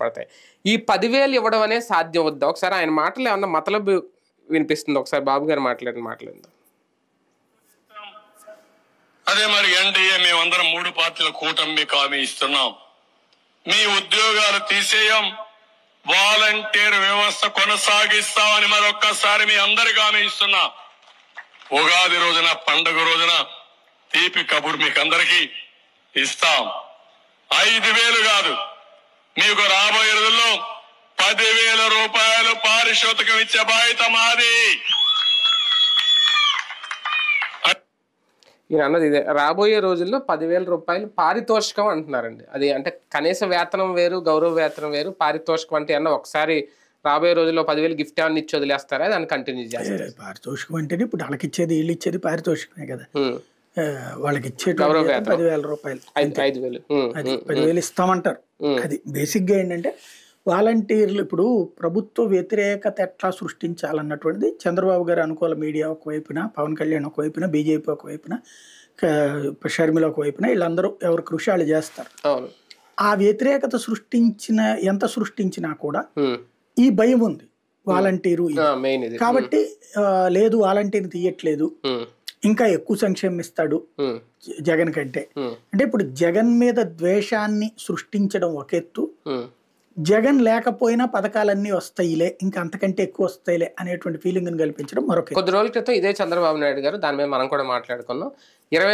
పడతాయి. ఈ 10,000 ఇవ్వడం అనేది సాధ్యం వద్దా? ఒకసారి ఆయన మాటలు ఏమన్నా మతలబు వినిపిస్తుంది. ఒకసారి బాబు గారు మాట్లాడిన మాటలు. అదే మరి ఎన్డీఏ మేమందరం 3 పార్టీల కూటమి మీకు హామీ ఇస్తున్నాం. మీ ఉద్యోగాలు తీసేయం, వాలంటీర్ వ్యవస్థ కొనసాగిస్తామని మరొక్కసారి మీ అందరికి హామీ ఇస్తున్నా. ఉగాది రోజున, పండుగ రోజున తీపి కబురు మీకు అందరికీ ఇస్తాం. 5,000 కాదు, మీకు రాబోయే రోజుల్లో 10,000 రూపాయలు పారితోషికం ఇచ్చే బాధ్యత మాది. ఈయన అన్నది ఇదే, రాబోయే రోజుల్లో 10,000 రూపాయలు పారితోషికం అంటున్నారండి. అది అంటే కనీస వేతనం వేరు, గౌరవ వేతనం వేరు. పారితోషికం అంటే అన్న ఒకసారి రాబోయే రోజుల్లో 10,000 గిఫ్ట్ ఏమన్నా ఇచ్చి వదిలేస్తారా? దాన్ని కంటిన్యూ చేస్తారు. పారితోషికం అంటేనే ఇప్పుడు వాళ్ళకి ఇచ్చేది, వీళ్ళు ఇచ్చేది పారితోషికమే కదా. వాళ్ళకి ఇచ్చే 10,000 రూపాయలు, 5,000 అది 10,000 ఇస్తామంటారు. అది బేసిక్ గా ఏంటంటే వాలంటీర్లు ఇప్పుడు ప్రభుత్వ వ్యతిరేకత ఎట్లా సృష్టించాలన్నటువంటిది చంద్రబాబు గారు అనుకూల మీడియా ఒకవైపున, పవన్ కళ్యాణ్ ఒకవైపున, బీజేపీ ఒకవైపున, షర్మిల ఒకవైపున, వీళ్ళందరూ ఎవరు కృషి వాళ్ళు చేస్తారు. ఆ వ్యతిరేకత ఎంత సృష్టించినా కూడా ఈ భయం ఉంది వాలంటీరు. కాబట్టి లేదు వాలంటీర్ తీయట్లేదు, ఇంకా ఎక్కువ సంక్షేమం ఇస్తాడు జగన్ కంటే. అంటే ఇప్పుడు జగన్ మీద ద్వేషాన్ని సృష్టించడం ఒక ఎత్తు, జగన్ లేకపోయినా పథకాలన్నీ వస్తాయిలే, ఇంకా అంతకంటే ఎక్కువ వస్తాయిలే అనేటువంటి ఫీలింగ్ కల్పించడం మరొక. కొద్ది రోజుల క్రితం ఇదే చంద్రబాబు నాయుడు గారు దాని మీద మనం కూడా మాట్లాడుకున్నాం. 20